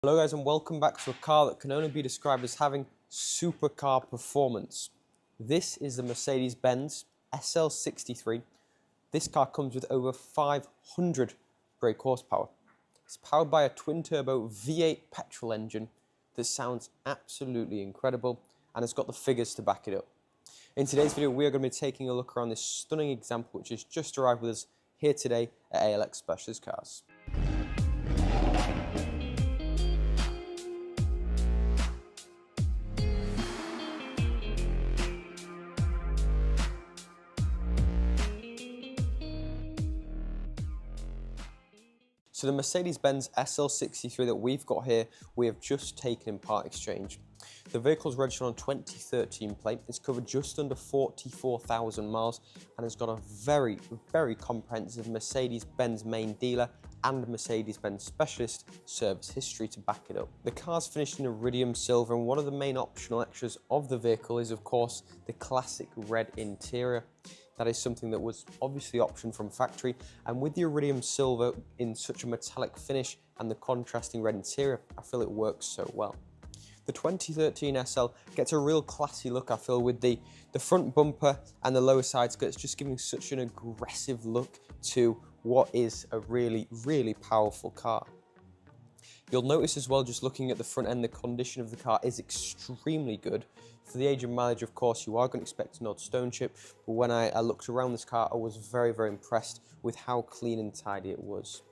Hello guys, and welcome back to a car that can only be described as having supercar performance. This is the Mercedes-Benz SL63. This car comes with over 500 brake horsepower. It's powered by a twin-turbo V8 petrol engine that sounds absolutely incredible, and it's got the figures to back it up. In today's video, we are going to be taking a look around this stunning example which has just arrived with us here today at ALX Specialist Cars. So the Mercedes-Benz SL63 that we've got here, we have just taken in part exchange. The vehicle's registered on a 2013 plate. It's covered just under 44,000 miles and has got a very, very comprehensive Mercedes-Benz main dealer and Mercedes-Benz specialist service history to back it up. The car's finished in iridium silver, and one of the main optional extras of the vehicle is of course the classic red interior. That is something that was obviously optioned from factory, and with the iridium silver in such a metallic finish and the contrasting red interior, I feel it works so well. The 2013 SL gets a real classy look, I feel, with the front bumper and the lower side skirts just giving such an aggressive look to what is a really, really powerful car. You'll notice as well, just looking at the front end, the condition of the car is extremely good. For the age of mileage, of course, you are going to expect an odd stone chip, but when I looked around this car, I was very, very impressed with how clean and tidy it was.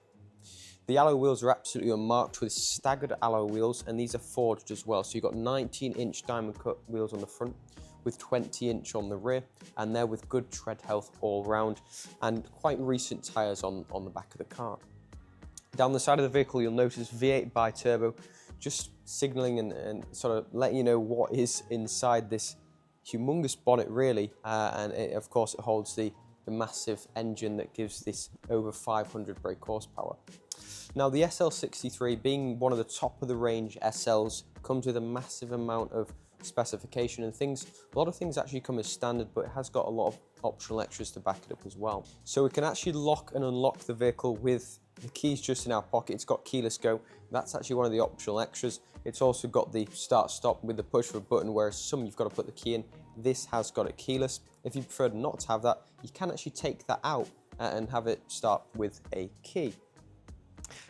The alloy wheels are absolutely unmarked with staggered alloy wheels, and these are forged as well. So you've got 19-inch diamond cut wheels on the front with 20-inch on the rear, and they're with good tread health all round, and quite recent tyres on the back of the car. Down the side of the vehicle, you'll notice V8 bi-turbo, just signalling and sort of letting you know what is inside this humongous bonnet really, and of course it holds the massive engine that gives this over 500 brake horsepower. Now the SL63, being one of the top of the range SLs, comes with a massive amount of specification and things. A lot of things actually come as standard, but it has got a lot of optional extras to back it up as well. So we can actually lock and unlock the vehicle with the keys just in our pocket. It's got keyless go. That's actually one of the optional extras. It's also got the start stop with the push of a button, whereas some you've got to put the key in. This has got it keyless. If you prefer not to have that, you can actually take that out and have it start with a key.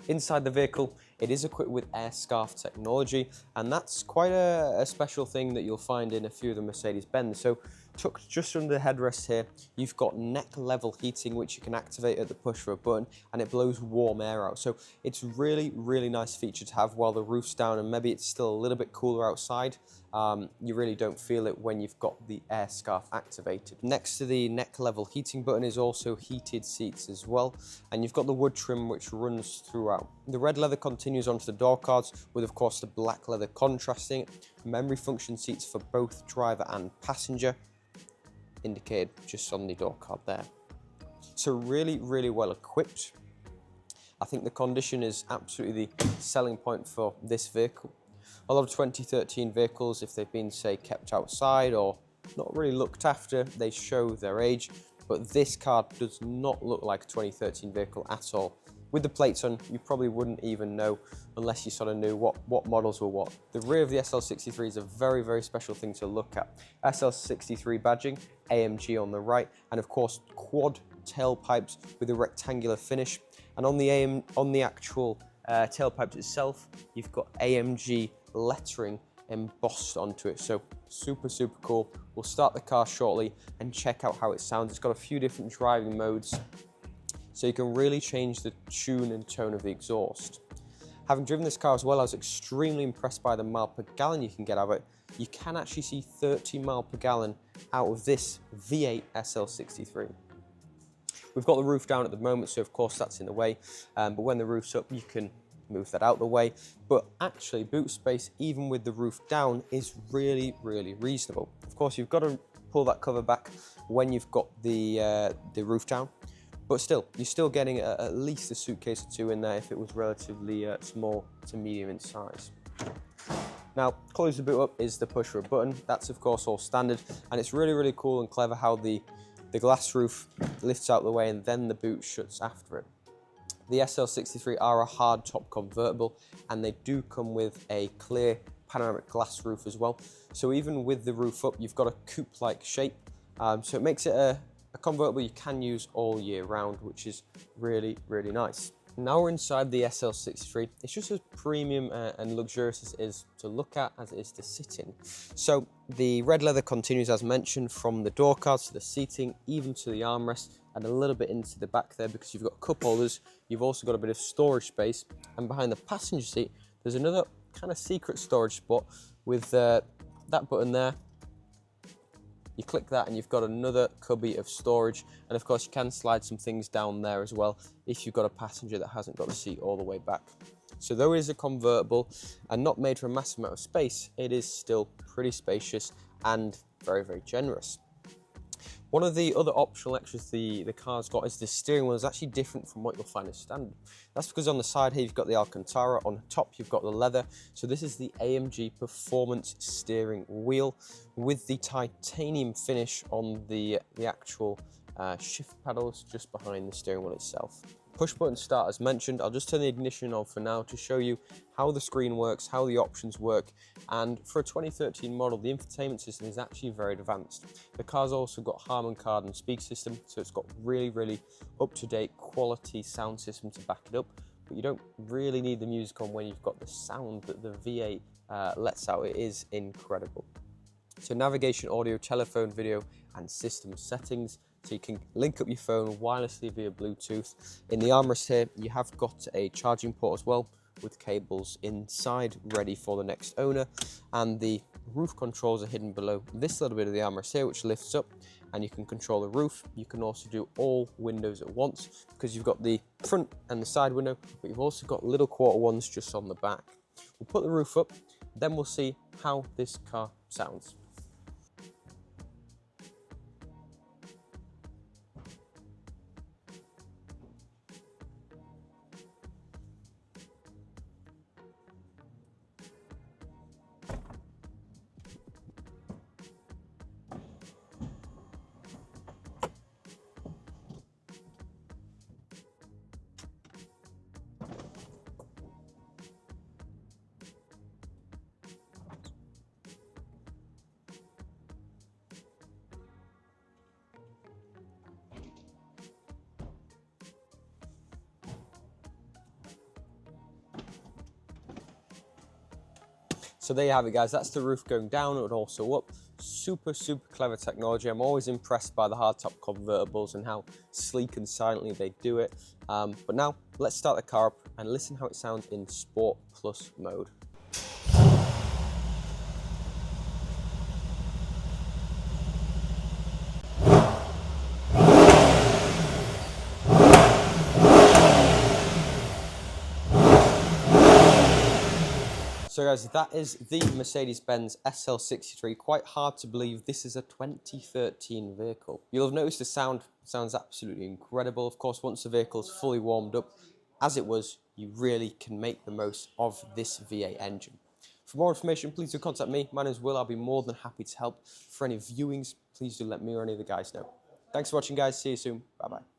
Inside the vehicle, it is equipped with air scarf technology, and that's quite a special thing that you'll find in a few of the Mercedes-Benz. So tucked just under the headrest here, you've got neck level heating, which you can activate at the push of a button, and it blows warm air out. So it's really, really nice feature to have while the roof's down and maybe it's still a little bit cooler outside. You really don't feel it when you've got the air scarf activated. Next to the neck level heating button is also heated seats as well, and you've got the wood trim which runs throughout. The red leather continues onto the door cards with of course the black leather contrasting. Memory function seats for both driver and passenger, indicated just on the door card there. So really, really well equipped. I think the condition is absolutely the selling point for this vehicle. A lot of 2013 vehicles, if they've been, say, kept outside or not really looked after, they show their age, but this car does not look like a 2013 vehicle at all. With the plates on, you probably wouldn't even know unless you sort of knew what models were what. The rear of the SL63 is a very, very special thing to look at. SL63 badging, AMG on the right, and of course quad tailpipes with a rectangular finish. And on the actual tailpipes itself, you've got AMG lettering embossed onto it. So super, super cool. We'll start the car shortly and check out how it sounds. It's got a few different driving modes, so you can really change the tune and tone of the exhaust. Having driven this car as well, I was extremely impressed by the mile per gallon you can get out of it. You can actually see 30 miles per gallon out of this V8 SL63. We've got the roof down at the moment, so of course that's in the way, but when the roof's up, you can move that out the way. But actually, boot space, even with the roof down, is really, really reasonable. Of course, you've got to pull that cover back when you've got the roof down. But still, you're still getting at least a suitcase or two in there if it was relatively small to medium in size. Now, close the boot up is the push for a button. That's of course all standard, and it's really, really cool and clever how the glass roof lifts out the way and then the boot shuts after it. The SL63 are a hardtop convertible, and they do come with a clear panoramic glass roof as well. So even with the roof up, you've got a coupe-like shape. So it makes it a convertible you can use all year round, which is really, really nice. Now we're inside the SL63. It's just as premium and luxurious as it is to look at as it is to sit in. So the red leather continues as mentioned from the door cards to the seating, even to the armrest, and a little bit into the back there because you've got cup holders. You've also got a bit of storage space, and behind the passenger seat there's another kind of secret storage spot with that button there. You click that and you've got another cubby of storage, and of course you can slide some things down there as well if you've got a passenger that hasn't got the seat all the way back. So though it is a convertible and not made for a massive amount of space, it is still pretty spacious and very, very generous. One of the other optional extras the car's got is the steering wheel is actually different from what you'll find as standard. That's because on the side here you've got the Alcantara, on the top you've got the leather. So this is the AMG Performance steering wheel with the titanium finish on the actual shift paddles just behind the steering wheel itself. Push button start as mentioned. I'll just turn the ignition on for now to show you how the screen works, how the options work, and for a 2013 model the infotainment system is actually very advanced. The car's also got Harman Kardon speak system, so it's got really, really up-to-date quality sound system to back it up, but you don't really need the music on when you've got the sound that the V8 lets out. It is incredible. So navigation, audio, telephone, video, and system settings. So you can link up your phone wirelessly via Bluetooth. In the armrest here, you have got a charging port as well with cables inside ready for the next owner. And the roof controls are hidden below this little bit of the armrest here, which lifts up and you can control the roof. You can also do all windows at once because you've got the front and the side window, but you've also got little quarter ones just on the back. We'll put the roof up, then we'll see how this car sounds. So there you have it, guys. That's the roof going down and also up. Super, super clever technology. I'm always impressed by the hardtop convertibles and how sleek and silently they do it. But now let's start the car up and listen how it sounds in Sport Plus mode. So guys, that is the Mercedes-Benz SL63. Quite hard to believe this is a 2013 vehicle. You'll have noticed the sound sounds absolutely incredible. Of course, once the vehicle is fully warmed up, as it was, you really can make the most of this V8 engine. For more information, please do contact me. My name is Will. I'll be more than happy to help. For any viewings, please do let me or any of the guys know. Thanks for watching, guys. See you soon. Bye-bye.